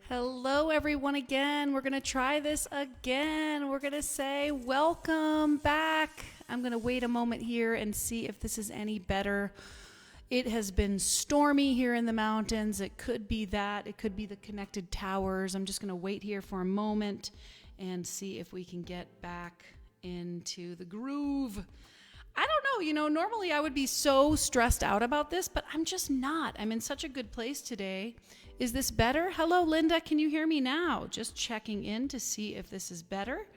Hello, everyone, again. We're going to try this again. We're going to say welcome back. I'm going to wait a moment here and see if this is any better. It has been stormy here in the mountains. It could be that. It could be the connected towers. I'm just going to wait here for a moment and see if we can get back into the groove. I don't know, normally I would be so stressed out about this, but I'm just not. I'm in such a good place today. Is this better? Hello, Linda. Can you hear me now? Just checking in to see if this is better.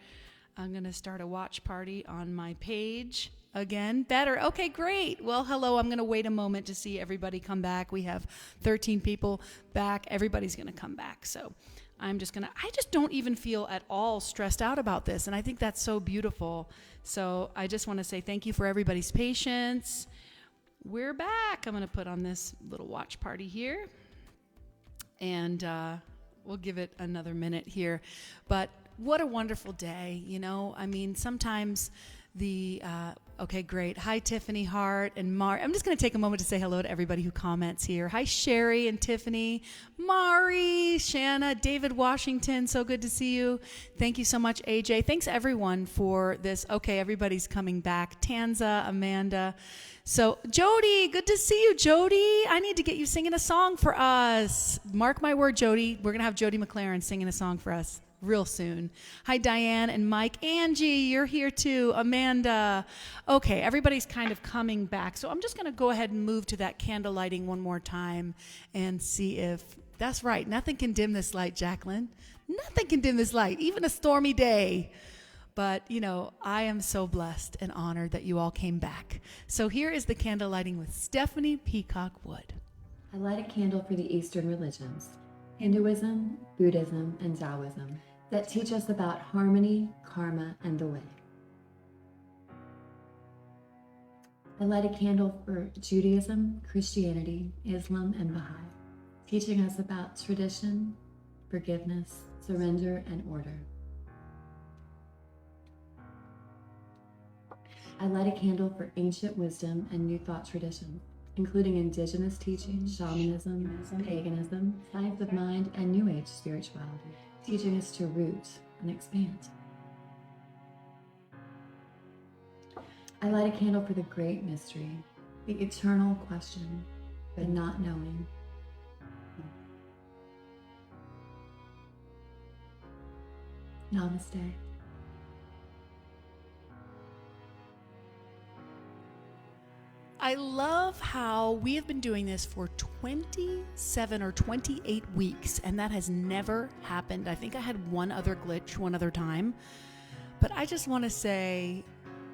I'm going to start a watch party on my page. Again, better. Okay, great. Well, hello. I'm going to wait a moment to see everybody come back. We have 13 people back. Everybody's going to come back. So I just don't even feel at all stressed out about this. And I think that's so beautiful. So I just want to say thank you for everybody's patience. We're back. I'm going to put on this little watch party here. And we'll give it another minute here. But what a wonderful day, sometimes okay, great. Hi, Tiffany Hart and Mar. I'm just going to take a moment to say hello to everybody who comments here. Hi, Sherry and Tiffany, Mari, Shanna, David Washington. So good to see you. Thank you so much, AJ. Thanks, everyone, for this. Okay, everybody's coming back. Tanza, Amanda. So, Jody, good to see you, Jody. I need to get you singing a song for us. Mark my word, Jody. We're going to have Jody McLaren singing a song for us real soon. Hi, Diane and Mike. Angie, you're here too. Amanda. Okay, everybody's kind of coming back. So I'm just going to go ahead and move to that candle lighting one more time and see if that's right. Nothing can dim this light, Jacqueline. Nothing can dim this light, even a stormy day. But, I am so blessed and honored that you all came back. So here is the candle lighting with Stephanie Peacock Wood. I light a candle for the Eastern religions, Hinduism, Buddhism, and Taoism, that teach us about harmony, karma, and the way. I light a candle for Judaism, Christianity, Islam, and Baha'i, teaching us about tradition, forgiveness, surrender, and order. I light a candle for ancient wisdom and New Thought traditions, including indigenous teachings, shamanism, paganism, science of mind, and New Age spirituality, teaching us to root and expand. I light a candle for the great mystery, the eternal question, the not knowing. Namaste. I love how we have been doing this for 27 or 28 weeks, and that has never happened. I think I had one other glitch one other time, but I just want to say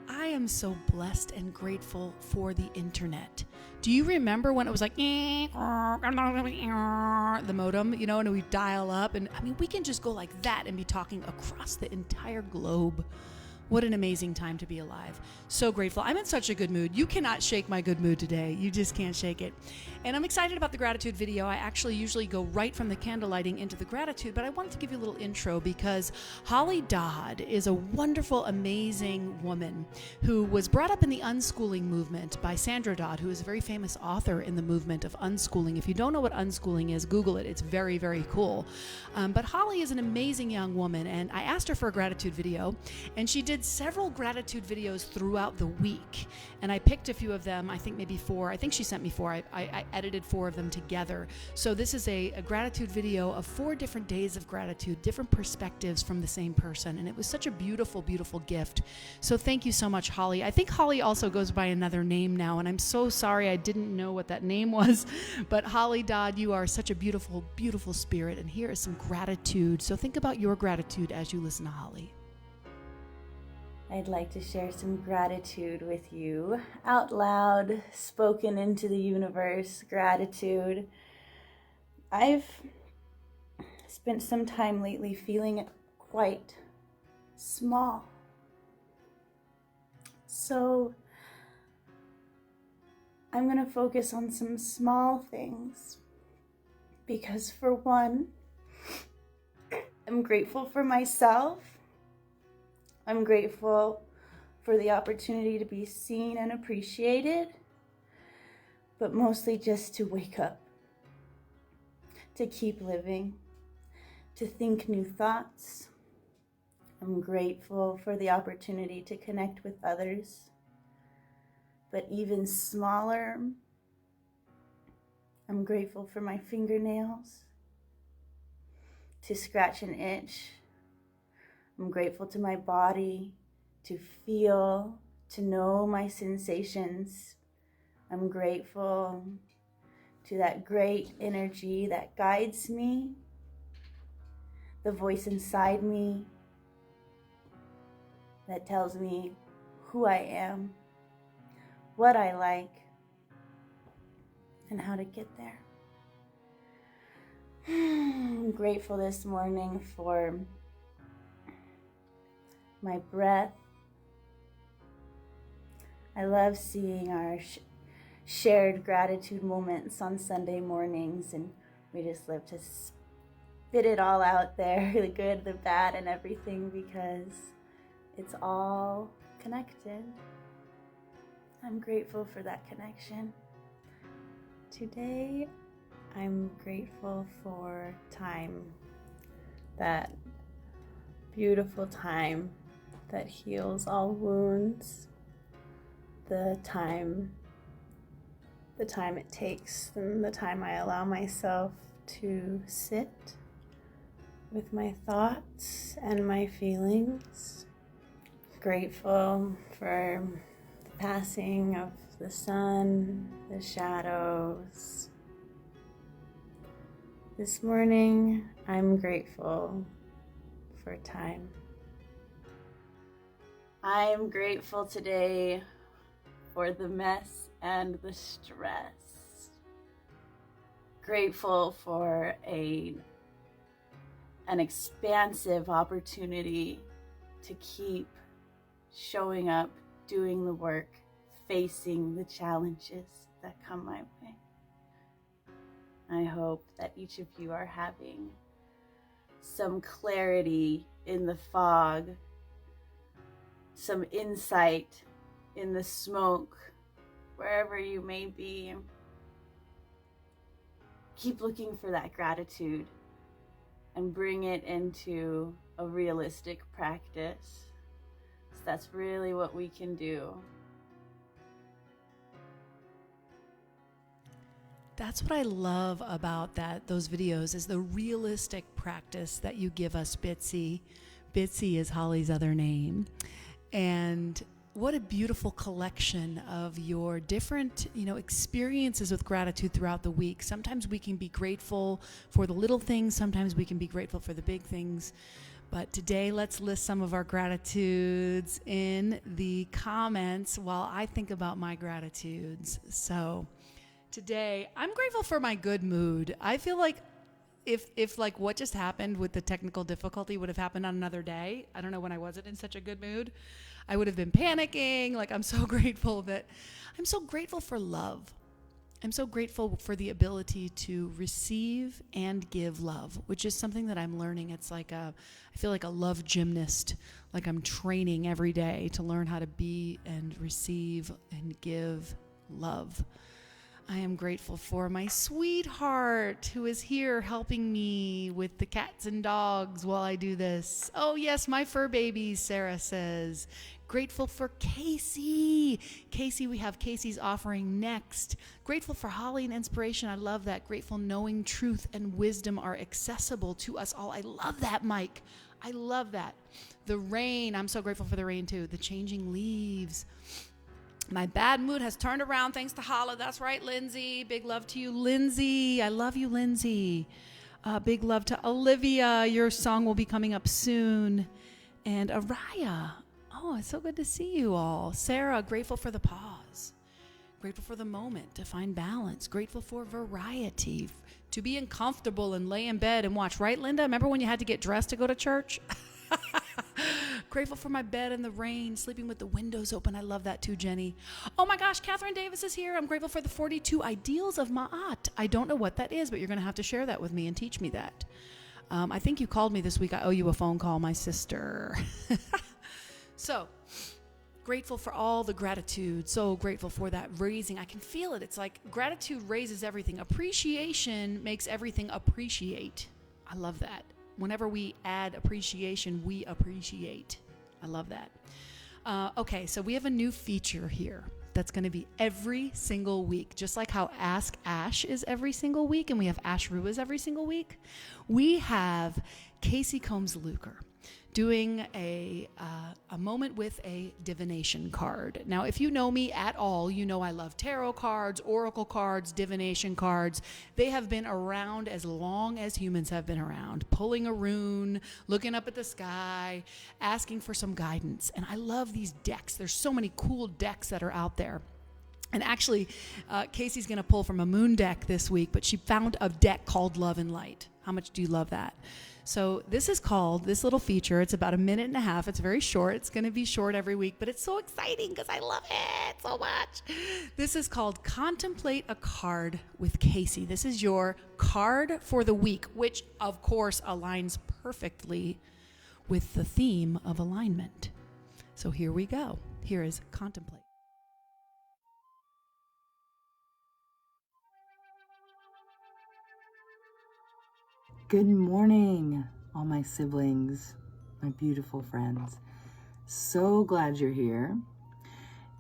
I am so blessed and grateful for the internet. Do you remember when it was like the modem, and we dial up, and we can just go like that and be talking across the entire globe. What an amazing time to be alive. So grateful. I'm in such a good mood. You cannot shake my good mood today. You just can't shake it. And I'm excited about the gratitude video. I actually usually go right from the candle lighting into the gratitude, but I wanted to give you a little intro because Holly Dodd is a wonderful, amazing woman who was brought up in the unschooling movement by Sandra Dodd, who is a very famous author in the movement of unschooling. If you don't know what unschooling is, Google it. It's very, very cool. But Holly is an amazing young woman, and I asked her for a gratitude video, and she did several gratitude videos throughout the week, and I picked a few of them. I think maybe 4. I think she sent me 4. I edited 4 of them together. So this is a gratitude video of 4 different days of gratitude, different perspectives from the same person, and it was such a beautiful, beautiful gift. So thank you so much, Holly. I think Holly also goes by another name now, and I'm so sorry I didn't know what that name was, but Holly Dodd, you are such a beautiful, beautiful spirit, and here is some gratitude. So think about your gratitude as you listen to Holly. I'd like to share some gratitude with you out loud, spoken into the universe. Gratitude. I've spent some time lately feeling quite small. So I'm going to focus on some small things because, for one, I'm grateful for myself. I'm grateful for the opportunity to be seen and appreciated, but mostly just to wake up, to keep living, to think new thoughts. I'm grateful for the opportunity to connect with others. But even smaller, I'm grateful for my fingernails to scratch and itch. I'm grateful to my body to feel, to know my sensations. I'm grateful to that great energy that guides me, the voice inside me that tells me who I am, what I like, and how to get there. I'm grateful this morning for my breath. I love seeing our shared gratitude moments on Sunday mornings, and we just love to spit it all out there, the good, the bad, and everything, because it's all connected. I'm grateful for that connection. Today, I'm grateful for time, that beautiful time that heals all wounds, the time it takes, and the time I allow myself to sit with my thoughts and my feelings. Grateful for the passing of the sun, the shadows. This morning, I'm grateful for time. I'm grateful today for the mess and the stress. Grateful for an expansive opportunity to keep showing up, doing the work, facing the challenges that come my way. I hope that each of you are having some clarity in the fog, some insight in the smoke, wherever you may be. Keep looking for that gratitude and bring it into a realistic practice. So that's really what we can do. That's what I love about those videos is the realistic practice that you give us, Bitsy. Bitsy is Holly's other name. And what a beautiful collection of your different, experiences with gratitude throughout the week. Sometimes we can be grateful for the little things. Sometimes we can be grateful for the big things. But today, let's list some of our gratitudes in the comments while I think about my gratitudes. So today, I'm grateful for my good mood. I feel like if like what just happened with the technical difficulty would have happened on another day, I don't know, when I wasn't in such a good mood, I would have been panicking. Like, I'm so grateful for love. I'm so grateful for the ability to receive and give love, which is something that I'm learning. It's like I feel like a love gymnast, like I'm training every day to learn how to be and receive and give love. I am grateful for my sweetheart who is here helping me with the cats and dogs while I do this. Oh yes, my fur babies, Sarah says. Grateful for Casey. Casey, we have Casey's offering next. Grateful for Holly and inspiration. I love that. Grateful knowing truth and wisdom are accessible to us all. I love that, Mike. I love that. The rain. I'm so grateful for the rain too. The changing leaves. My bad mood has turned around thanks to HOLLA. That's right, Lindsay. Big love to you, Lindsay. I love you, Lindsay. Big love to Olivia. Your song will be coming up soon. And Araya. Oh, it's so good to see you all. Sarah, grateful for the pause. Grateful for the moment to find balance. Grateful for variety. To be uncomfortable and lay in bed and watch. Right, Linda? Remember when you had to get dressed to go to church? Grateful for my bed in the rain, sleeping with the windows open. I love that too, Jenny. Oh my gosh, Catherine Davis is here. I'm grateful for the 42 ideals of Ma'at. I don't know what that is, but you're going to have to share that with me and teach me that. I think you called me this week. I owe you a phone call, my sister. So, grateful for all the gratitude. So grateful for that raising. I can feel it. It's like gratitude raises everything. Appreciation makes everything appreciate. I love that. whenever we add appreciation, we appreciate. I love that. Okay, so we have a new feature here that's going to be every single week. Just like how Ask Ash is every single week and we have Ash Ruiz every single week, we have Casey Combs-Luker doing a moment with a divination card. Now, if you know me at all, you know I love tarot cards, oracle cards, divination cards. They have been around as long as humans have been around, pulling a rune, looking up at the sky, asking for some guidance. And I love these decks. There's so many cool decks that are out there. And actually, Casey's going to pull from a moon deck this week, but she found a deck called Love and Light. How much do you love that? So this is called, this little feature, it's about 1.5 minutes. It's very short. It's going to be short every week, but it's so exciting because I love it so much. This is called Contemplate a Card with Casey. This is your card for the week, which of course aligns perfectly with the theme of alignment. So here we go. Here is Contemplate. Good morning, all my siblings, my beautiful friends. So glad you're here.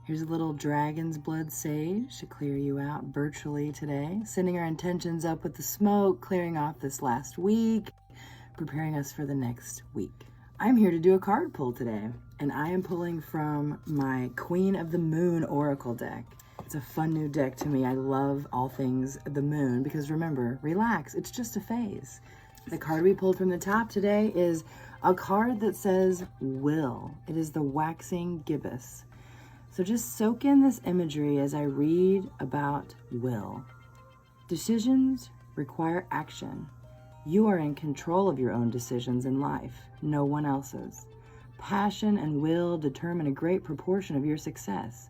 Here's a little dragon's blood sage to clear you out virtually today, sending our intentions up with the smoke, clearing off this last week, preparing us for the next week. I'm here to do a card pull today, and I am pulling from my Queen of the Moon Oracle deck. It's a fun new deck to me. I love all things the moon because remember, relax, it's just a phase. The card we pulled from the top today is a card that says will. It is the waxing gibbous. So just soak in this imagery as I read about will. Decisions require action. You are in control of your own decisions in life, no one else's. Passion and will determine a great proportion of your success.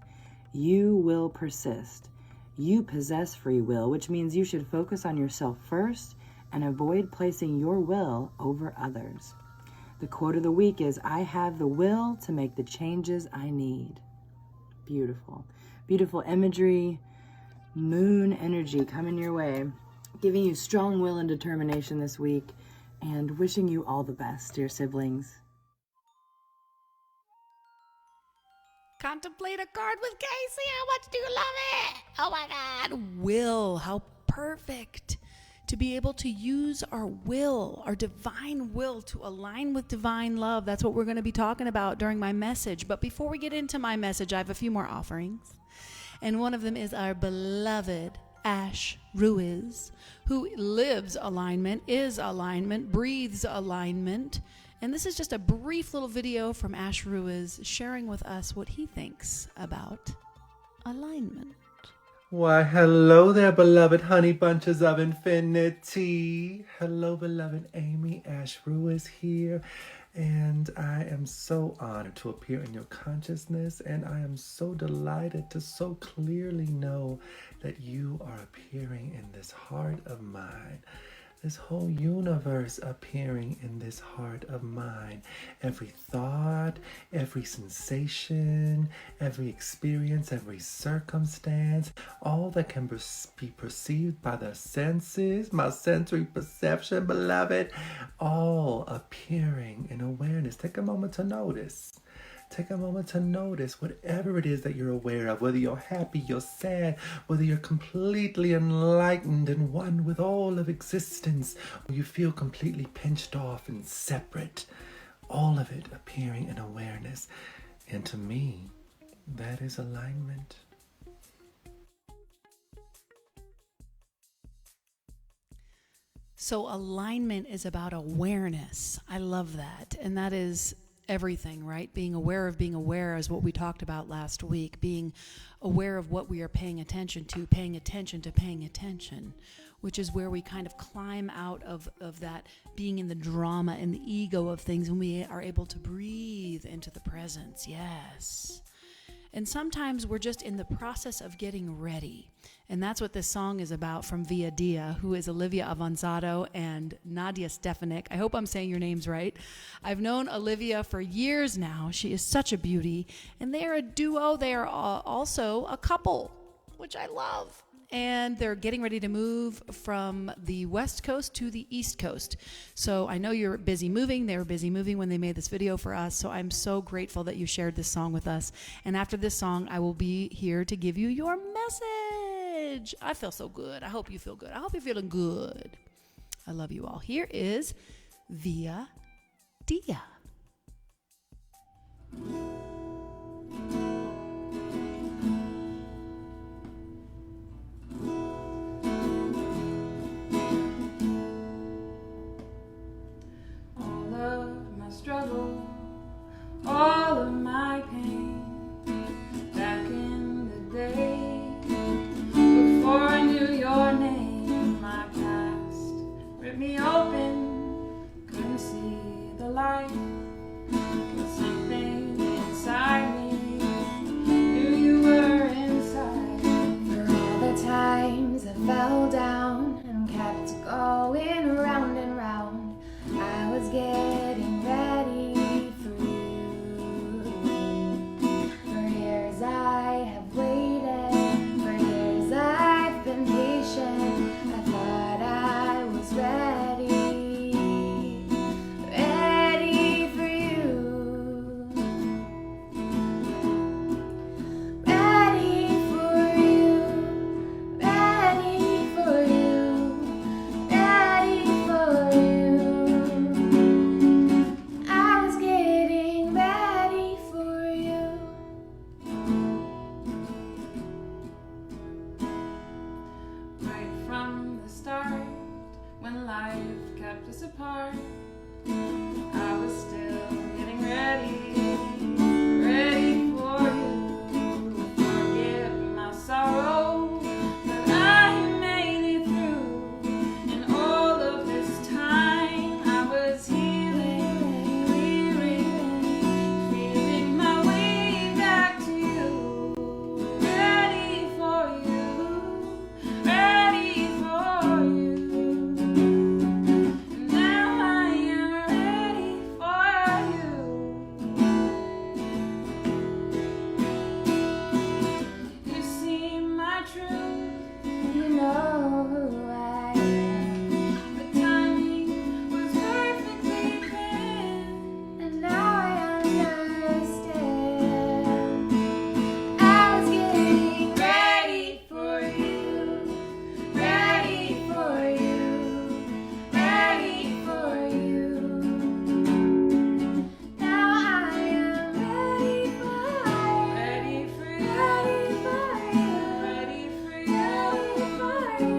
You will persist. You possess free will, which means you should focus on yourself first and avoid placing your will over others. The quote of the week is, I have the will to make the changes I need. Beautiful. Beautiful imagery, moon energy coming your way, giving you strong will and determination this week, and wishing you all the best, dear siblings. Contemplate a card with Casey. How much do you love it? Oh my God. Will. How perfect to be able to use our will, our divine will, to align with divine love. That's what we're going to be talking about during my message. But before we get into my message, I have a few more offerings. And one of them is our beloved Ash Ruiz, who lives alignment, is alignment, breathes alignment. And this is just a brief little video from Ash Ruiz sharing with us what he thinks about alignment. Why, hello there, beloved honey bunches of infinity. Hello, beloved Amy. Ash Ruiz here. And I am so honored to appear in your consciousness. And I am so delighted to so clearly know that you are appearing in this heart of mine. This whole universe appearing in this heart of mine. Every thought, every sensation, every experience, every circumstance, all that can be perceived by the senses, my sensory perception, beloved, all appearing in awareness. Take a moment to notice. Take a moment to notice whatever it is that you're aware of, whether you're happy, you're sad, whether you're completely enlightened and one with all of existence, or you feel completely pinched off and separate. All of it appearing in awareness. And to me, that is alignment. So alignment is about awareness. I love that. And that is everything, right? Being aware is what we talked about last week. Being aware of what we are paying attention to paying attention, which is where we kind of climb out of that being in the drama and the ego of things, and we are able to breathe into the presence. Yes. And sometimes we're just in the process of getting ready. And that's what this song is about from Via Dia, who is Olivia Avanzado and Nadia Stefanik. I hope I'm saying your names right. I've known Olivia for years now. She is such a beauty. And they are a duo. They are also a couple, which I love. and they're getting ready to move from the West Coast to the East Coast. So I know you're busy moving. They were busy moving when they made this video for us. So I'm so grateful that you shared this song with us. And after this song, I will be here to give you your message. I feel so good. I hope you feel good. I hope you're feeling good. I love you all. Here is Via Dia. All of my struggle, all of my pain, back in the day, before I knew your name, my past ripped me open, couldn't see the light, but something inside me knew you were inside. For all the times I fell down and kept going round and round, I was getting ready for you. For years I have waited, for years I've been patient. I thought I was ready, ready for you. Ready for you, ready for you, ready for you. I was getting ready for you. Right from the start, when life kept us apart, I was still getting ready, ready for you. Forgive my sorrow, but I made it through. And all of this time, I was healing, clearing, feeling my way back to you. Ready for you, ready for you. And now I am ready for you. You see my truth, You know who I am, the timing was perfectly planned. and now I understand. I was getting Ready for you, ready for you, ready for you. Now I am ready for you, ready for you, ready for you, ready for you. ready for you.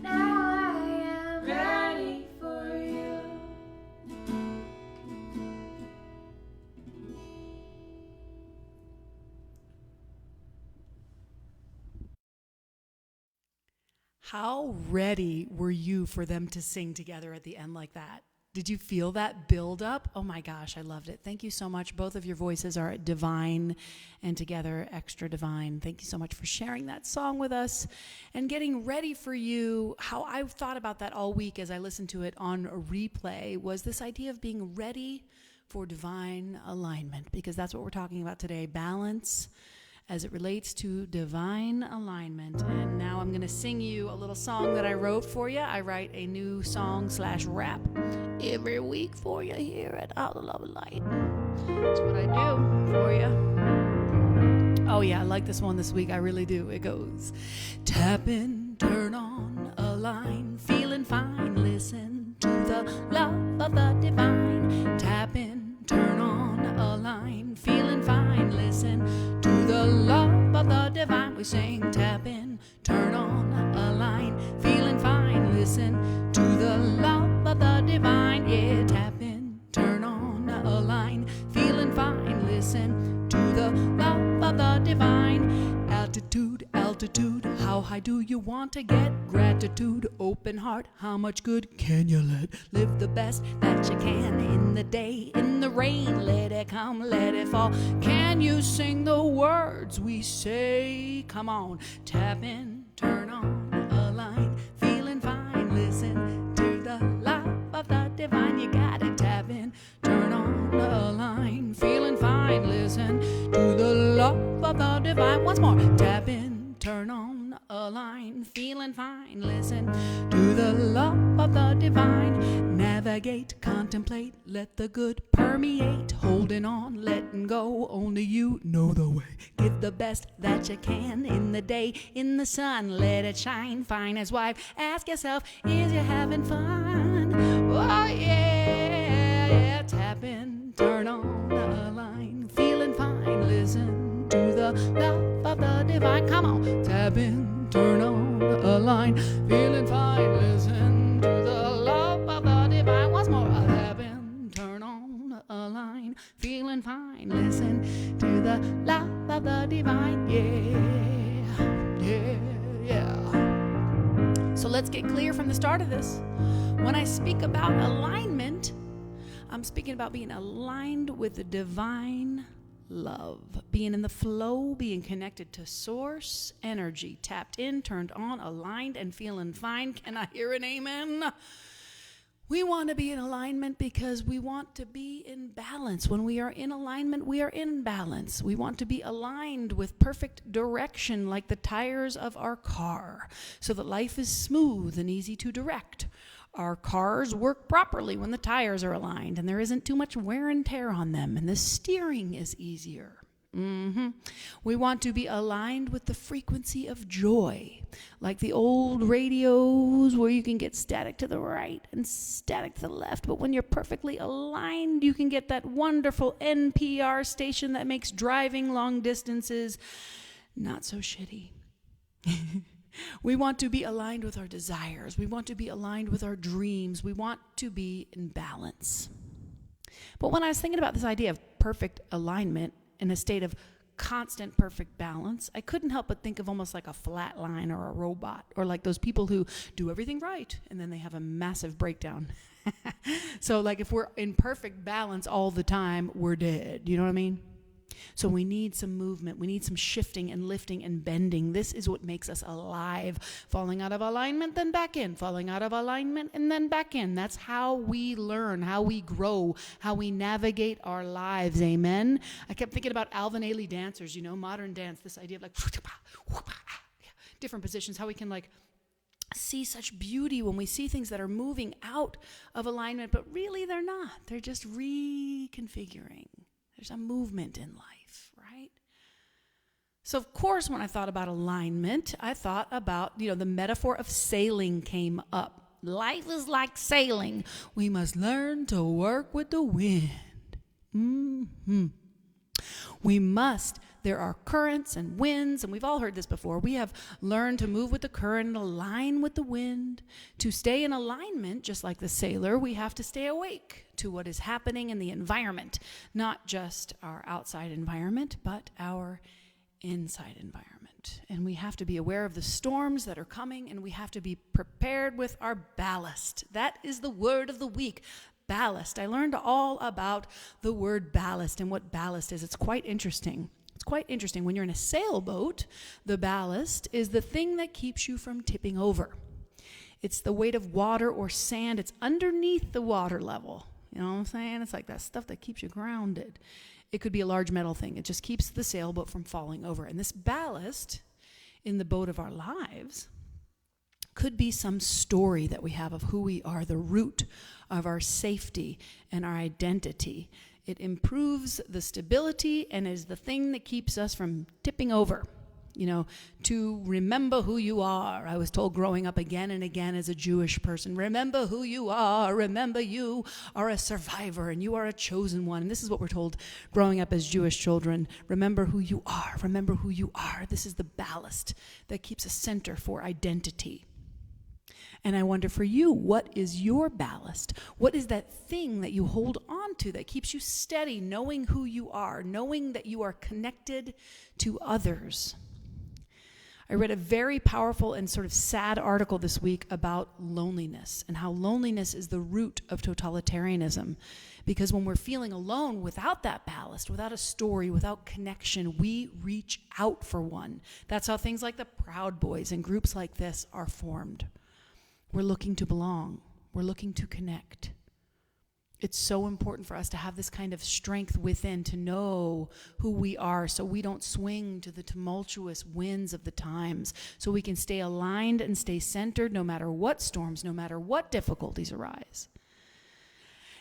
Now I am ready for you. How ready were you for them to sing together at the end like that? Did you feel that build up? Oh my gosh, I loved it. Thank you so much. Both of your voices are divine and together extra divine. Thank you so much for sharing that song with us and getting ready for you. How I've thought about that all week as I listened to it on a replay was this idea of being ready for divine alignment, because that's what we're talking about today, balance as it relates to divine alignment. And now I'm going to sing you a little song that I wrote for you. I write a new song/rap every week for you here at Out of Love and Light. That's what I do for you. Oh yeah, I like this one this week. I really do. It goes, tap in, turn on, align, feeling fine, listen to the love of the divine. Tap in, turn on, align, feeling fine, listen to the love of the divine. We sing, tap in, turn on, align, feeling fine, listen to the love of the divine. Yeah, tap in, turn on, align, feeling fine, listen to the love of the divine. Altitude, altitude, how high do you want to get? Gratitude, open heart, how much good can you let? Live the best that you can in the day, in the rain, let it come, let it fall. Can you sing the words we say? Come on, tap in, turn on, align, feeling fine, listen to the love of the divine. You gotta tap in, turn on, align, feeling fine, listen to the love of the divine. Once more, tap in, fine. Listen to the law of the divine. Navigate, contemplate, let the good permeate. Holding on, letting go, only you know the way. Give the best that you can in the day, in the sun, let it shine. Fine as wife, ask yourself, is you having fun? Oh yeah, tap in, turn on the line. Feeling fine, listen to the love of the divine. Come on, tap in, turn on a line. Feeling fine, listen to the love of the divine. Once more, tap in, turn on a line. Feeling fine, listen to the love of the divine. Yeah. So let's get clear from the start of this. When I speak about alignment, I'm speaking about being aligned with the divine love, being in the flow, being connected to source energy, tapped in, turned on, aligned, and feeling fine. Can I hear an amen? We want to be in alignment because we want to be in balance. When we are in alignment, we are in balance. We want to be aligned with perfect direction, like the tires of our car, so that life is smooth and easy to direct. Our cars work properly when the tires are aligned and there isn't too much wear and tear on them, and the steering is easier. We want to be aligned with the frequency of joy, like the old radios where you can get static to the right and static to the left. But when you're perfectly aligned, you can get that wonderful NPR station that makes driving long distances not so shitty. We want to be aligned with our desires. We want to be aligned with our dreams. We want to be in balance. But when I was thinking about this idea of perfect alignment in a state of constant perfect balance, I couldn't help but think of almost like a flat line or a robot, or like those people who do everything right and then they have a massive breakdown. So like if we're in perfect balance all the time, we're dead. You know what I mean? So we need some movement. We need some shifting and lifting and bending. This is what makes us alive. Falling out of alignment, then back in. Falling out of alignment, and then back in. That's how we learn, how we grow, how we navigate our lives. Amen? I kept thinking about Alvin Ailey dancers, you know, modern dance, this idea of like different positions, how we can like see such beauty when we see things that are moving out of alignment, but really they're not. They're just reconfiguring. There's a movement in life, right? So, of course, when I thought about alignment, I thought about, the metaphor of sailing came up. Life is like sailing. We must learn to work with the wind. We must. There are currents and winds, and we've all heard this before. We have learned to move with the current and align with the wind. To stay in alignment, just like the sailor, we have to stay awake to what is happening in the environment. Not just our outside environment, but our inside environment. And we have to be aware of the storms that are coming, and we have to be prepared with our ballast. That is the word of the week. Ballast. I learned all about the word ballast and what ballast is. It's quite interesting. When you're in a sailboat, the ballast is the thing that keeps you from tipping over. It's the weight of water or sand. It's underneath the water level. You know what I'm saying? It's like that stuff that keeps you grounded. It could be a large metal thing. It just keeps the sailboat from falling over. And this ballast in the boat of our lives could be some story that we have of who we are, the root of our safety and our identity. It improves the stability and is the thing that keeps us from tipping over. To remember who you are. I was told growing up again and again as a Jewish person, remember who you are. Remember you are a survivor and you are a chosen one. And this is what we're told growing up as Jewish children. Remember who you are. Remember who you are. This is the ballast that keeps a center for identity. And I wonder for you, what is your ballast? What is that thing that you hold on to that keeps you steady, knowing who you are, knowing that you are connected to others? I read a very powerful and sort of sad article this week about loneliness and how loneliness is the root of totalitarianism. Because when we're feeling alone without that ballast, without a story, without connection, we reach out for one. That's how things like the Proud Boys and groups like this are formed. We're looking to belong. We're looking to connect. It's so important for us to have this kind of strength within to know who we are so we don't swing to the tumultuous winds of the times, so we can stay aligned and stay centered no matter what storms, no matter what difficulties arise.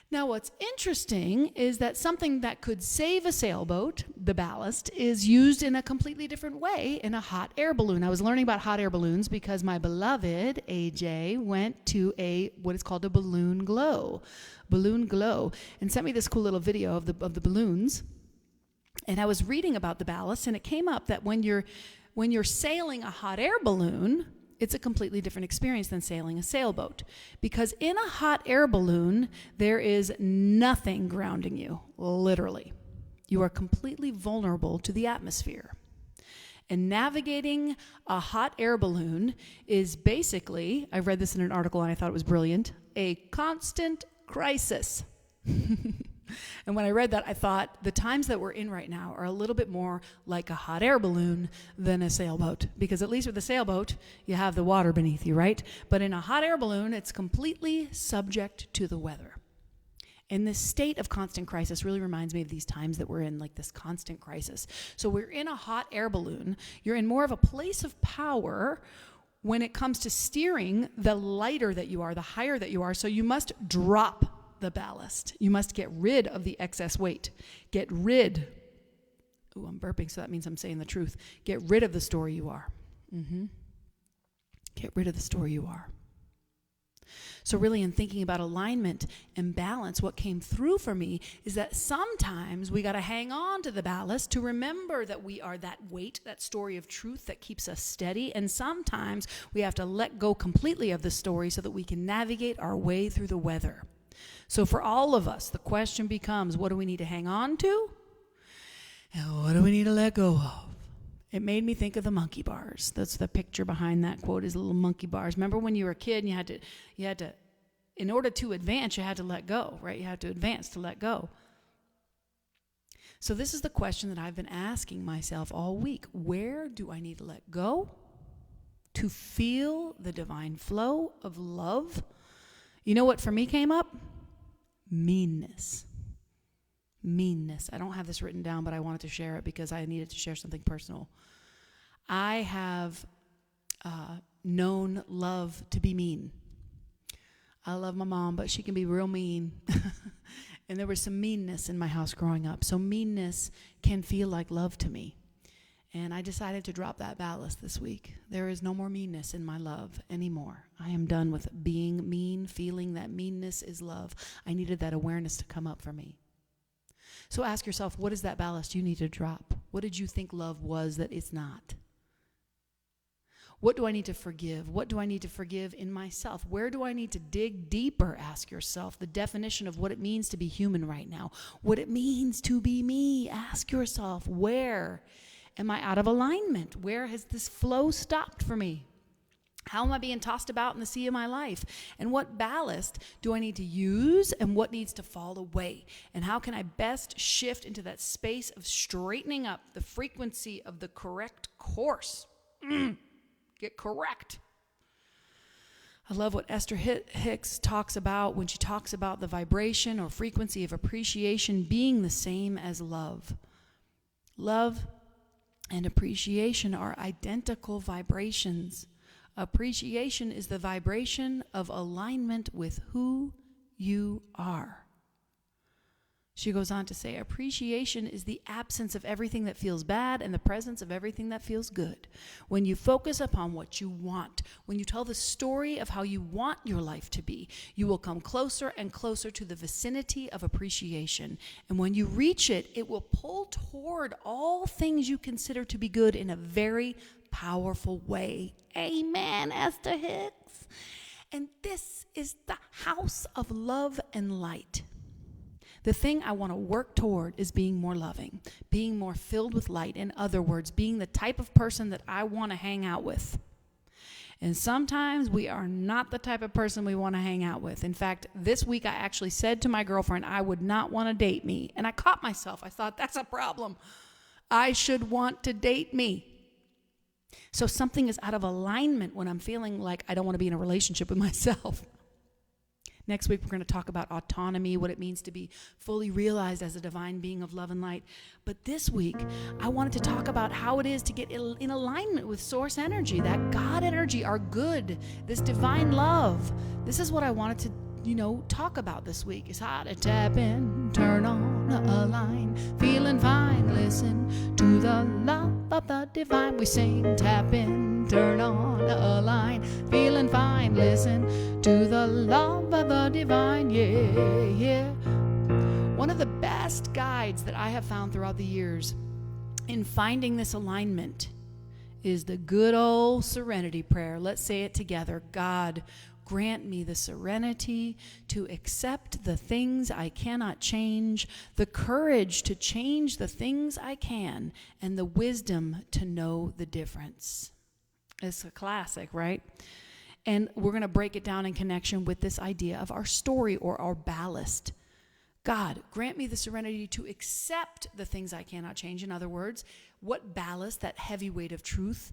Now, what's interesting is that something that could save a sailboat, the ballast, is used in a completely different way in a hot air balloon. I was learning about hot air balloons because my beloved AJ went to what is called a balloon glow, and sent me this cool little video of the balloons. And I was reading about the ballast, and it came up that when you're sailing a hot air balloon, it's a completely different experience than sailing a sailboat. Because in a hot air balloon, there is nothing grounding you, literally. You are completely vulnerable to the atmosphere. And navigating a hot air balloon is basically, I read this in an article and I thought it was brilliant, a constant crisis. And when I read that, I thought the times that we're in right now are a little bit more like a hot air balloon than a sailboat. Because at least with a sailboat, you have the water beneath you, right? But in a hot air balloon, it's completely subject to the weather. And this state of constant crisis really reminds me of these times that we're in, like this constant crisis. So we're in a hot air balloon. You're in more of a place of power when it comes to steering, the lighter that you are, the higher that you are. So you must drop the ballast. You must get rid of the excess weight. Get rid. Ooh, I'm burping, so that means I'm saying the truth. Get rid of the story you are. Get rid of the story you are. So really, in thinking about alignment and balance, what came through for me is that sometimes we got to hang on to the ballast to remember that we are that weight, that story of truth that keeps us steady. And sometimes we have to let go completely of the story so that we can navigate our way through the weather. So for all of us, the question becomes, what do we need to hang on to? And what do we need to let go of? It made me think of the monkey bars. That's the picture behind that quote, is little monkey bars. Remember when you were a kid and you had to, in order to advance, you had to let go, right? You had to advance to let go. So this is the question that I've been asking myself all week. Where do I need to let go to feel the divine flow of love? You know what for me came up? Meanness. I don't have this written down, but I wanted to share it because I needed to share something personal. I have known love to be mean. I love my mom, but she can be real mean. And there was some meanness in my house growing up. So meanness can feel like love to me. And I decided to drop that ballast this week. There is no more meanness in my love anymore. I am done with being mean, feeling that meanness is love. I needed that awareness to come up for me. So ask yourself, what is that ballast you need to drop? What did you think love was that it's not? What do I need to forgive? What do I need to forgive in myself? Where do I need to dig deeper? Ask yourself the definition of what it means to be human right now. What it means to be me. Ask yourself, where am I out of alignment? Where has this flow stopped for me? How am I being tossed about in the sea of my life? And what ballast do I need to use, and what needs to fall away? And how can I best shift into that space of straightening up the frequency of the correct course? Get correct. I love what Esther Hicks talks about when she talks about the vibration or frequency of appreciation being the same as love. Love and appreciation are identical vibrations. Appreciation is the vibration of alignment with who you are. She goes on to say, appreciation is the absence of everything that feels bad and the presence of everything that feels good. When you focus upon what you want, when you tell the story of how you want your life to be, you will come closer and closer to the vicinity of appreciation. And when you reach it, it will pull toward all things you consider to be good in a very powerful way. Amen, Esther Hicks. And this is the house of love and light. The thing I want to work toward is being more loving, being more filled with light. In other words, being the type of person that I want to hang out with. And sometimes we are not the type of person we want to hang out with. In fact, this week I actually said to my girlfriend, I would not want to date me. And I caught myself. I thought, that's a problem. I should want to date me. So something is out of alignment when I'm feeling like I don't want to be in a relationship with myself. Next week, we're going to talk about autonomy, what it means to be fully realized as a divine being of love and light. But this week, I wanted to talk about how it is to get in alignment with source energy, that God energy, our good, this divine love. This is what I wanted to talk about this week, is how to tap in, turn on, align, feeling fine, listen to the love of the divine. We sing, tap in, turn on, align, feeling fine, listen to the love of the divine, yeah. One of the best guides that I have found throughout the years in finding this alignment is the good old Serenity prayer. Let's say it together. God, grant me the serenity to accept the things I cannot change, the courage to change the things I can, and the wisdom to know the difference. It's a classic, right? And we're going to break it down in connection with this idea of our story or our ballast. God, grant me the serenity to accept the things I cannot change. In other words, what ballast, that heavy weight of truth,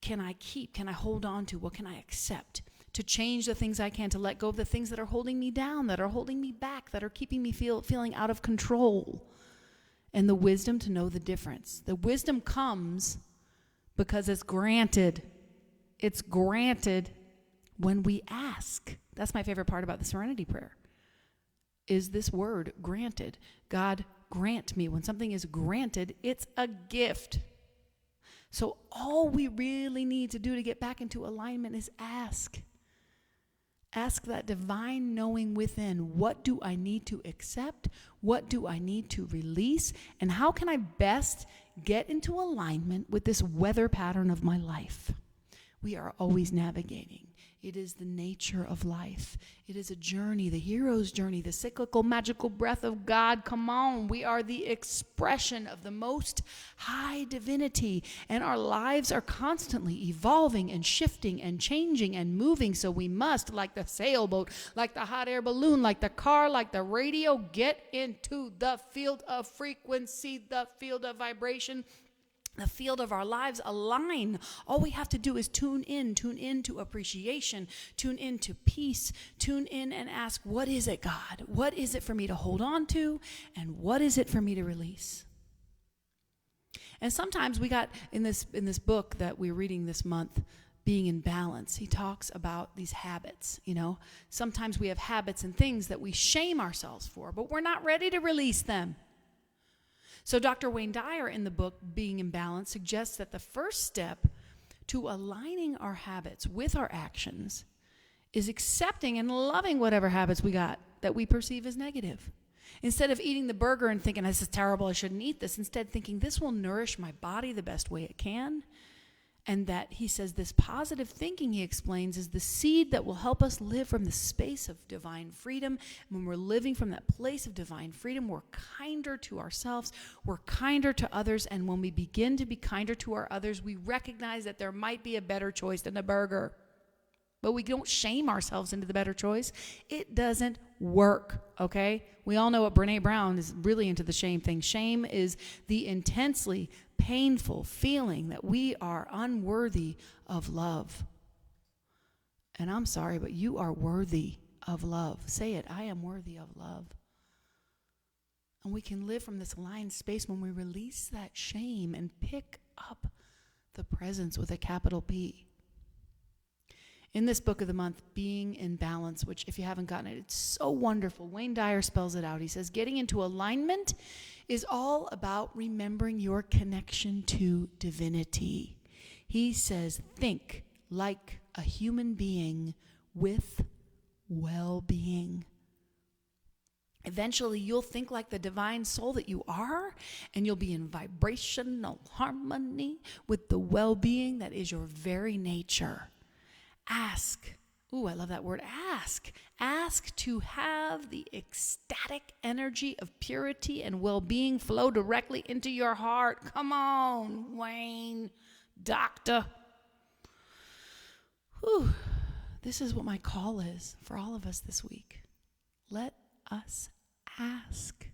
can I keep? Can I hold on to? What can I accept? To change the things I can, to let go of the things that are holding me down, that are holding me back, that are keeping me feeling out of control. And the wisdom to know the difference. The wisdom comes because it's granted. It's granted when we ask. That's my favorite part about the Serenity prayer, is this word, granted. God, grant me. When something is granted, it's a gift. So all we really need to do to get back into alignment is ask. Ask that divine knowing within, what do I need to accept? What do I need to release? And how can I best get into alignment with this weather pattern of my life? We are always navigating. It is the nature of life. It is a journey, the hero's journey, the cyclical, magical breath of God. Come on, we are the expression of the most high divinity, and our lives are constantly evolving and shifting and changing and moving. So we must, like the sailboat, like the hot air balloon, like the car, like the radio, get into the field of frequency, the field of vibration, the field of our lives, align. All we have to do is tune in to appreciation, tune in to peace, tune in and ask, what is it, God? What is it for me to hold on to? And what is it for me to release? And sometimes we got in this book that we're reading this month, Being in Balance, he talks about these habits. Sometimes we have habits and things that we shame ourselves for, but we're not ready to release them. So Dr. Wayne Dyer in the book, Being in Balance, suggests that the first step to aligning our habits with our actions is accepting and loving whatever habits we got that we perceive as negative. Instead of eating the burger and thinking, this is terrible, I shouldn't eat this, instead thinking, this will nourish my body the best way it can. And that, he says, this positive thinking, he explains, is the seed that will help us live from the space of divine freedom. When we're living from that place of divine freedom, we're kinder to ourselves, we're kinder to others, and when we begin to be kinder to our others, we recognize that there might be a better choice than a burger. But we don't shame ourselves into the better choice. It doesn't work, okay? We all know what Brene Brown is really into, the shame thing. Shame is the intensely painful feeling that we are unworthy of love. And I'm sorry, but you are worthy of love. Say it, I am worthy of love. And we can live from this aligned space when we release that shame and pick up the presence with a capital P. In this book of the month, Being in Balance, which if you haven't gotten it, it's so wonderful. Wayne Dyer spells it out. He says, getting into alignment is all about remembering your connection to divinity. He says, think like a human being with well-being. Eventually, you'll think like the divine soul that you are, and you'll be in vibrational harmony with the well-being that is your very nature. Ask. Ooh, I love that word, ask. Ask to have the ecstatic energy of purity and well-being flow directly into your heart. Come on, Wayne, doctor. Whew. This is what my call is for all of us this week. Let us ask.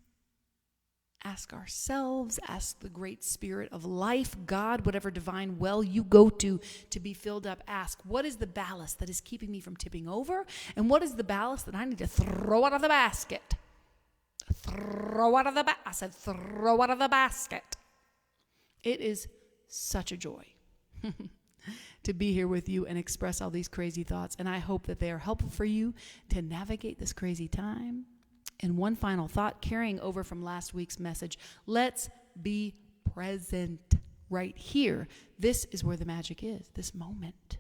ask ourselves, ask the great spirit of life, God, whatever divine well you go to be filled up. Ask, what is the ballast that is keeping me from tipping over? And what is the ballast that I need to throw out of the basket? Throw out of the I said throw out of the basket. It is such a joy to be here with you and express all these crazy thoughts. And I hope that they are helpful for you to navigate this crazy time. And one final thought, carrying over from last week's message, let's be present right here. This is where the magic is, this moment.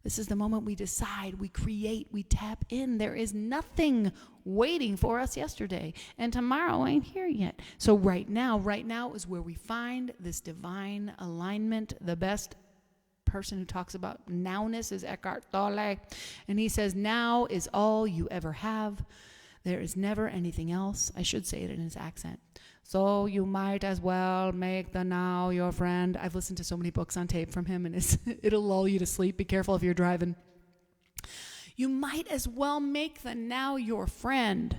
This is the moment we decide, we create, we tap in. There is nothing waiting for us yesterday, and tomorrow ain't here yet. So right now is where we find this divine alignment. The best person who talks about nowness is Eckhart Tolle, and he says, now is all you ever have. There is never anything else. I should say it in his accent. So you might as well make the now your friend. I've listened to so many books on tape from him, and it'll lull you to sleep. Be careful if you're driving. You might as well make the now your friend.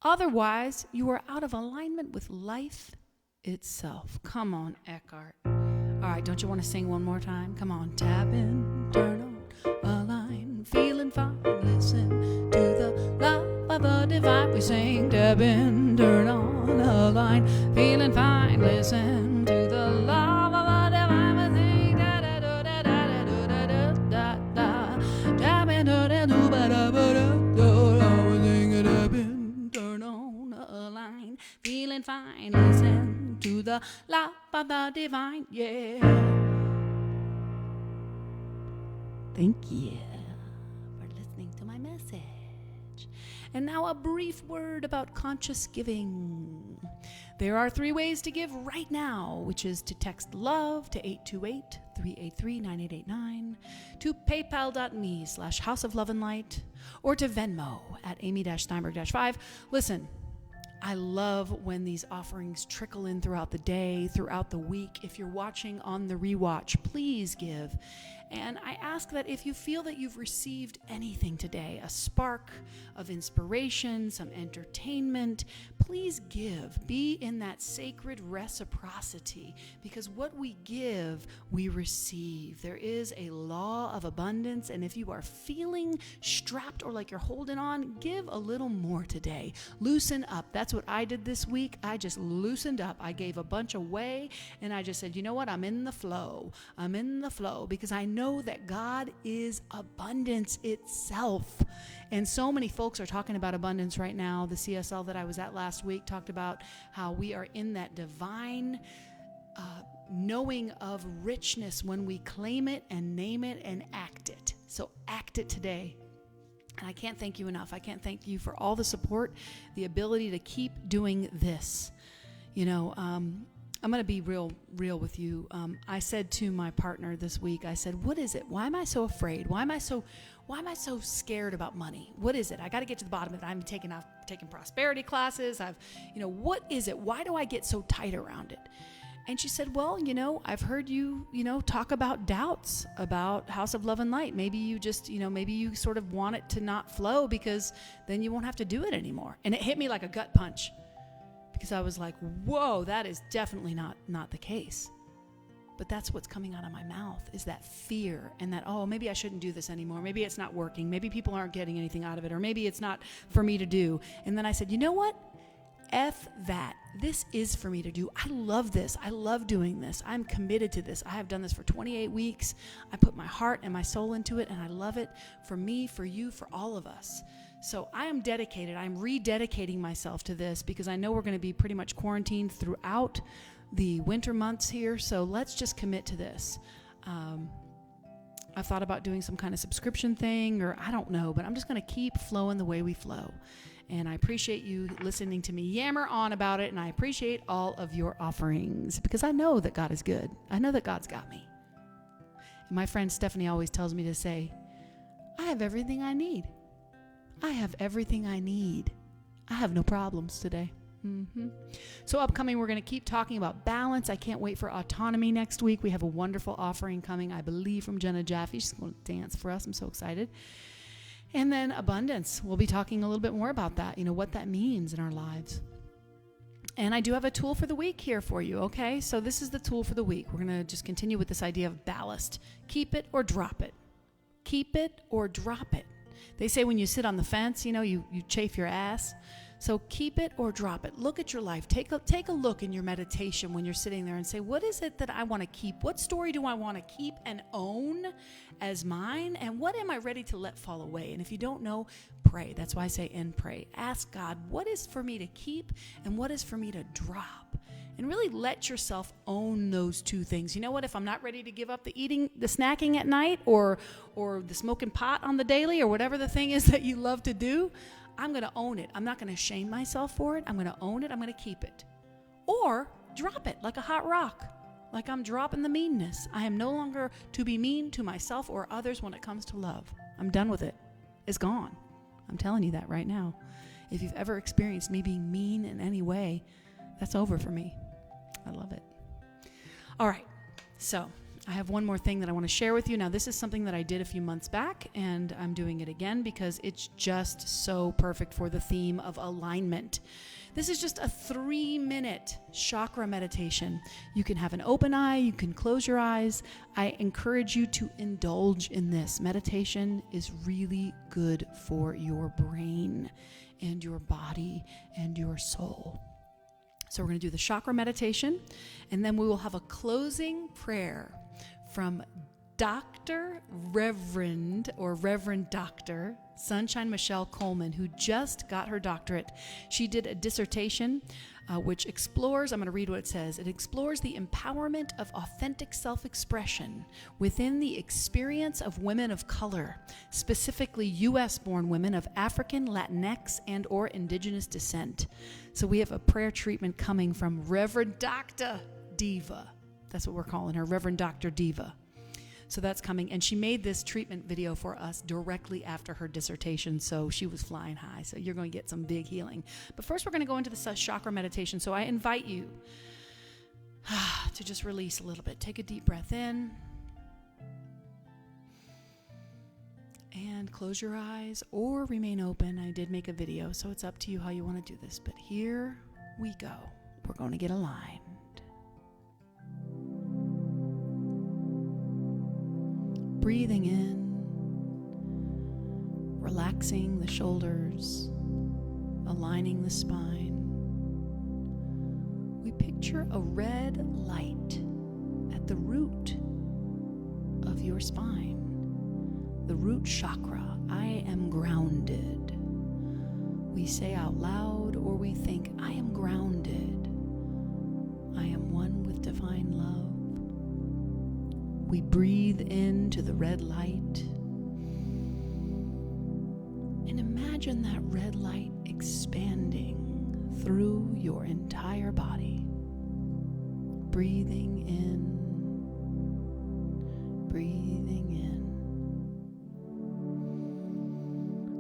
Otherwise, you are out of alignment with life itself. Come on, Eckhart. All right, don't you want to sing one more time? Come on. Tap in, turn on, align, feeling fine, listen to the love of the divine. We sing, tap in, turn on, align, feeling fine, listen to the love of the divine. We sing, da da da da da da da da da. Tap in, turn on, ba da ba da da. We sing, tap in, turn on, align, feeling fine, listen to the love of the divine. Yeah. Thank you for listening to my message. And now a brief word about conscious giving. There are 3 ways to give right now, which is to text LOVE to 828-383-9889, to paypal.me/House of Love and Light, or to Venmo at Amy-Steinberg-5. Listen, I love when these offerings trickle in throughout the day, throughout the week. If you're watching on the rewatch, please give. And I ask that if you feel that you've received anything today, a spark of inspiration, some entertainment, please give. Be in that sacred reciprocity, because what we give, we receive. There is a law of abundance, and if you are feeling strapped or like you're holding on, give a little more today. Loosen up. That's what I did this week. I just loosened up. I gave a bunch away, and I just said, you know what? I'm in the flow. I'm in the flow, because I know that God is abundance itself. And so many folks are talking about abundance right now. The CSL that I was at last week talked about how we are in that divine knowing of richness when we claim it and name it and act it. So act it today. And I can't thank you enough. I can't thank you for all the support, the ability to keep doing this. You know, I'm going to be real with you. I said to my partner this week, I said, what is it? Why am I so afraid? Why am I so scared about money? What is it? I got to get to the bottom of it. I'm taking prosperity classes. What is it? Why do I get so tight around it? And she said, well, I've heard you, talk about doubts about House of Love and Light. Maybe you just, maybe you sort of want it to not flow, because then you won't have to do it anymore. And it hit me like a gut punch, because I was like, whoa, that is definitely not the case. But that's what's coming out of my mouth, is that fear and that, oh, maybe I shouldn't do this anymore. Maybe it's not working. Maybe people aren't getting anything out of it, or maybe it's not for me to do. And then I said, you know what? F that. This is for me to do. I love this. I love doing this. I'm committed to this. I have done this for 28 weeks. I put my heart and my soul into it, and I love it for me, for you, for all of us. So I am dedicated. I'm rededicating myself to this, because I know we're going to be pretty much quarantined throughout the winter months here. So let's just commit to this. I've thought about doing some kind of subscription thing, or I don't know, but I'm just going to keep flowing the way we flow. And I appreciate you listening to me yammer on about it, and I appreciate all of your offerings, because I know that God is good. I know that God's got me. And my friend Stephanie always tells me to say, I have everything I need. I have everything I need. I have no problems today. So upcoming, we're going to keep talking about balance. I can't wait for autonomy next week. We have a wonderful offering coming, I believe, from Jenna Jaffe. She's going to dance for us. I'm so excited. And then abundance. We'll be talking a little bit more about that, what that means in our lives. And I do have a tool for the week here for you, okay? So this is the tool for the week. We're going to just continue with this idea of ballast. Keep it or drop it. Keep it or drop it. They say when you sit on the fence, you chafe your ass. So keep it or drop it. Look at your life. Take a look in your meditation when you're sitting there and say, what is it that I want to keep? What story do I want to keep and own as mine? And what am I ready to let fall away? And if you don't know, pray. That's why I say and pray. Ask God, what is for me to keep and what is for me to drop? And really let yourself own those two things. You know what? If I'm not ready to give up the snacking at night or the smoking pot on the daily or whatever the thing is that you love to do, I'm going to own it. I'm not going to shame myself for it. I'm going to own it. I'm going to keep it. Or drop it like a hot rock, like I'm dropping the meanness. I am no longer to be mean to myself or others when it comes to love. I'm done with it. It's gone. I'm telling you that right now. If you've ever experienced me being mean in any way, that's over for me. I love it. All right. So I have one more thing that I want to share with you. Now, this is something that I did a few months back, and I'm doing it again because it's just so perfect for the theme of alignment. This is just a 3-minute chakra meditation. You can have an open eye. You can close your eyes. I encourage you to indulge in this. Meditation is really good for your brain and your body and your soul. So we're going to do the chakra meditation, and then we will have a closing prayer from Dr. Reverend Dr. Sunshine Michelle Coleman, who just got her doctorate. She did a dissertation which explores, I'm going to read what it says. It explores the empowerment of authentic self-expression within the experience of women of color, specifically U.S.-born women of African, Latinx, and or indigenous descent. So we have a prayer treatment coming from Reverend Dr. Diva. That's what we're calling her, Reverend Dr. Diva. So that's coming. And she made this treatment video for us directly after her dissertation. So she was flying high. So you're going to get some big healing. But first, we're going to go into the chakra meditation. So I invite you to just release a little bit. Take a deep breath in. And close your eyes or remain open. I did make a video, so it's up to you how you want to do this. But here we go. We're going to get aligned. Breathing in, relaxing the shoulders, aligning the spine. We picture a red light at the root of your spine, the root chakra. I am grounded. We say out loud or we think, I am grounded. I am one with divine love. We breathe into the red light and imagine that red light expanding through your entire body. Breathing in, breathing in.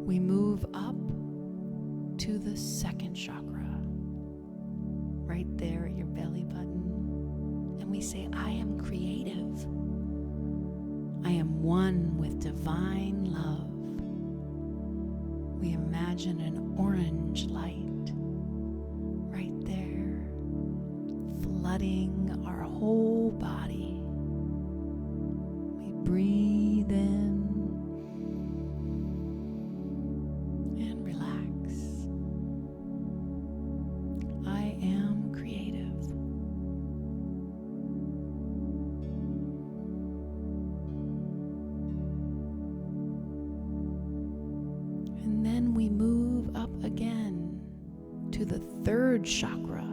We move up to the second chakra, right there at your belly button, and we say, I am creative. I am one with divine love. We imagine an orange light right there, flooding our whole body. We breathe in and relax. I am creative. And then we move up again to the third chakra,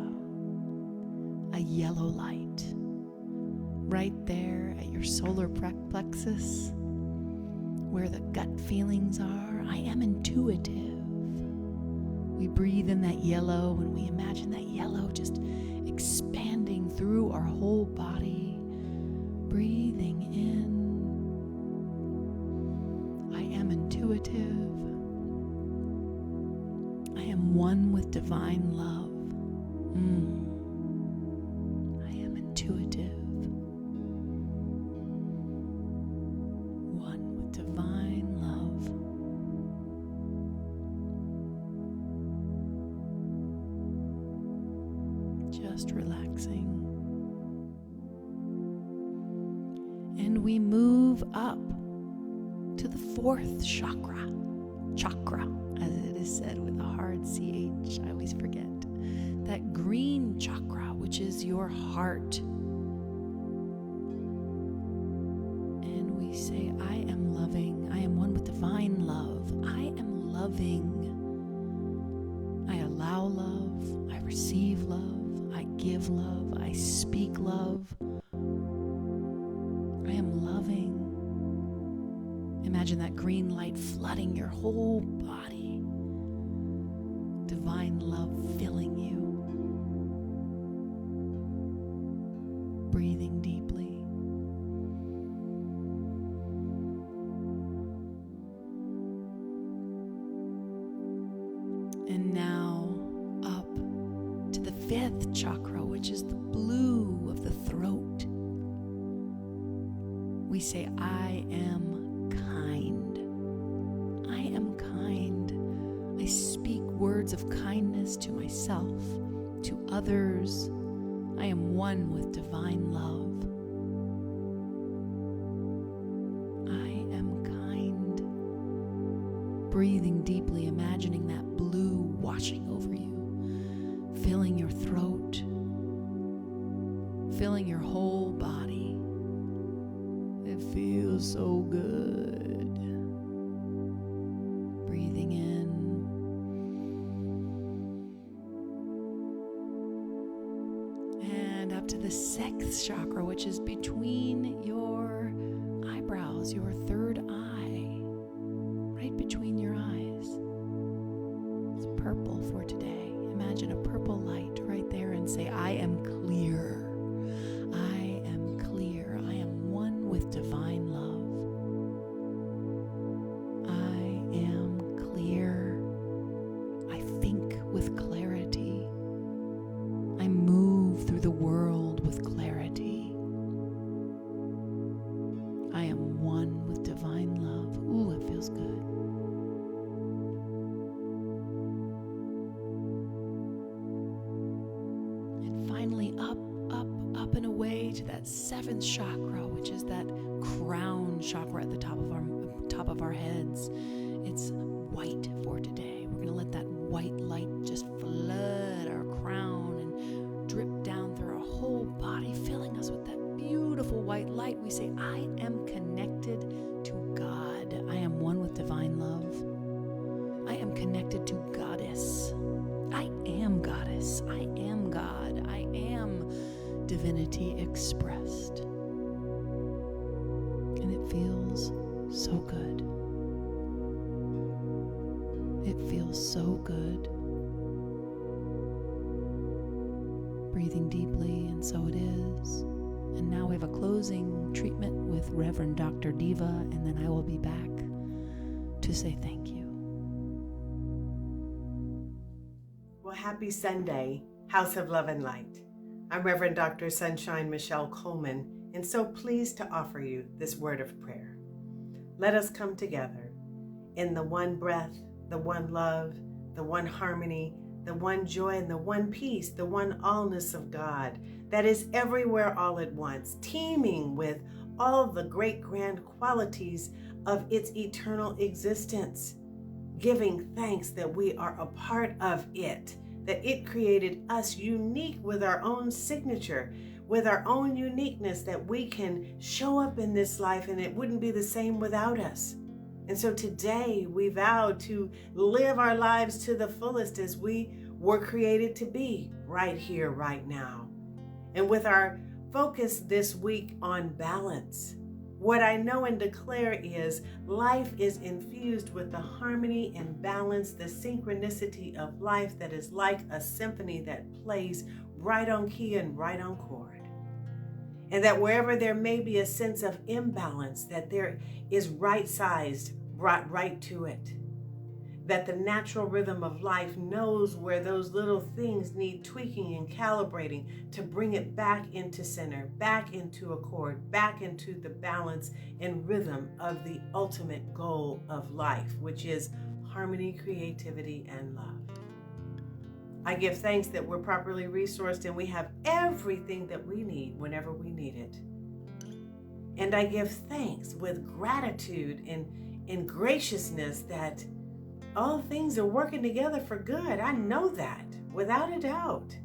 a yellow light, right there at your solar plexus, where the gut feelings are. I am intuitive. We breathe in that yellow and we imagine that yellow just expanding through our whole body, breathing in. I am intuitive. I am one with divine love. I am intuitive. One with divine love. just relaxing. And we move up to the fourth chakra, as it is said with a hard CH, I always forget. That green chakra, which is your heart. And we say, I am loving. I am one with divine love. I am loving. I allow love. I receive love. I give love. I speak love. I am loving. Imagine that green light flooding your whole body. Divine love filling you. Breathing deeply. And now up to the fifth chakra, which is the blue of the throat. We say, I am kind. I am kind. I speak words of kindness to myself, to others. I am one with divine love. I am kind. Breathing deeply, imagining that blue washing over you, filling your throat, filling your whole body. It feels so good. Breathing in. And up to the sixth chakra, which is between your eyebrows, your third eye, right between your eyes. It's purple for today. Imagine a purple light right there and say, I am clear. I am clear. I am one with divine love. I am clear. I think with clarity. I move through the world with clarity. I am one with divine love. Ooh, it feels good. And finally, up and away to that seventh chakra, which is that crown chakra at the top of our heads. It's white for today. We're going to let that white light just flood our crown and drip down through our whole body, filling us with that beautiful white light. We say, I am connected to God. I am one with divine love. I am connected to Goddess. I am Goddess. I am God. I am divinity expressed. And it feels so good. It feels so good. Breathing deeply, and so it is. And now we have a closing treatment with Reverend Dr. Diva, and then I will be back to say thank you. Well, happy Sunday, House of Love and Light. I'm Reverend Dr. Sunshine Michelle Coleman, and so pleased to offer you this word of prayer. Let us come together in the one breath, the one love, the one harmony, the one joy, and the one peace, the one allness of God that is everywhere all at once, teeming with all the great grand qualities of its eternal existence, giving thanks that we are a part of it, that it created us unique with our own signature, with our own uniqueness, that we can show up in this life and it wouldn't be the same without us. And so today we vow to live our lives to the fullest as we were created to be, right here, right now. And with our focus this week on balance, what I know and declare is life is infused with the harmony and balance, the synchronicity of life that is like a symphony that plays right on key and right on chord. And that wherever there may be a sense of imbalance, that there is right-sized, brought right to it. That the natural rhythm of life knows where those little things need tweaking and calibrating to bring it back into center, back into accord, back into the balance and rhythm of the ultimate goal of life, which is harmony, creativity, and love. I give thanks that we're properly resourced and we have everything that we need whenever we need it. And I give thanks with gratitude and graciousness that all things are working together for good. I know that without a doubt.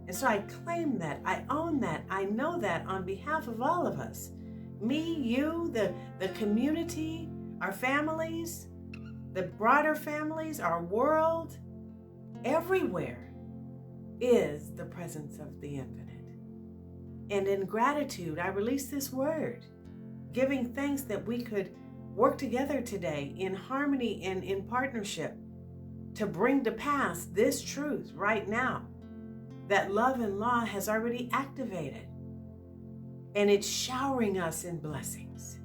And so I claim that, I own that, I know that on behalf of all of us. Me, you, the community, our families, the broader families, our world, everywhere is the presence of the infinite. And in gratitude, I release this word, giving thanks that we could work together today in harmony and in partnership to bring to pass this truth right now, that love and law has already activated. And it's showering us in blessings.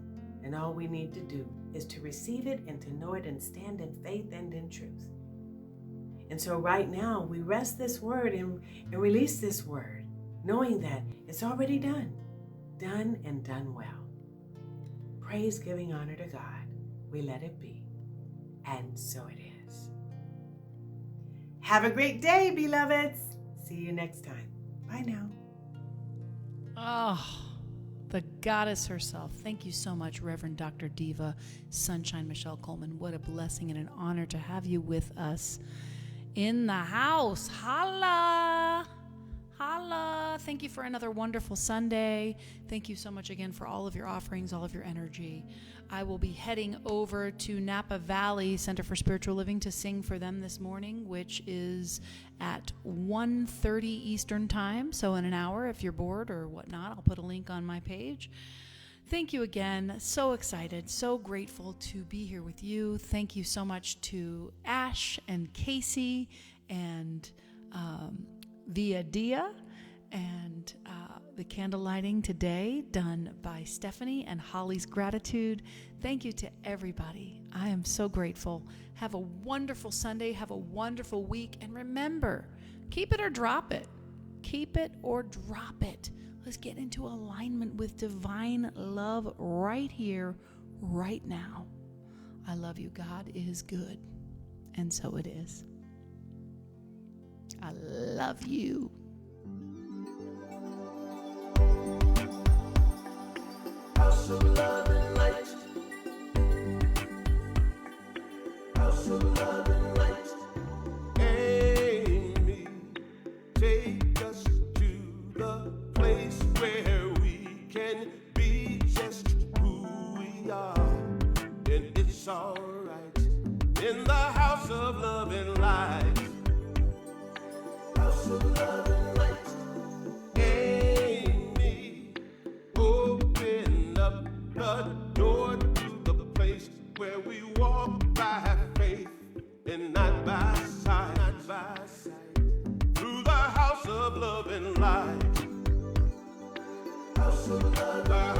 And all we need to do is to receive it and to know it and stand in faith and in truth. And so right now, we rest this word and release this word, knowing that it's already done and done well. Praise, giving honor to God, we let it be. And so it is. Have a great day, beloveds. See you next time. Bye now. Oh, the goddess herself. Thank you so much, Reverend Dr. Diva Sunshine Michelle Coleman. What a blessing and an honor to have you with us in the house. Holla! Holla! Thank you for another wonderful Sunday. Thank you so much again for all of your offerings, all of your energy. I will be heading over to Napa Valley Center for Spiritual Living to sing for them this morning, which is at 1:30 Eastern Time. So in an hour, if you're bored or whatnot, I'll put a link on my page. Thank you again. So excited, so grateful to be here with you. Thank you so much to Ash and Casey and Via Dia and the candle lighting today done by Stephanie and Holly's Gratitude. Thank you to everybody. I am so grateful. Have a wonderful Sunday. Have a wonderful week. And remember, keep it or drop it. Keep it or drop it. Let's get into alignment with divine love right here, right now. I love you. God is good. And so it is. I love you. House of love and light. House of love and light. Amy, take us to the place where we can be just who we are. And it's alright in the house of love and light. House of love and light. Amy, open up the door to the place where we walk by faith and not by sight. Not by sight. Through the house of love and light. House of love and light.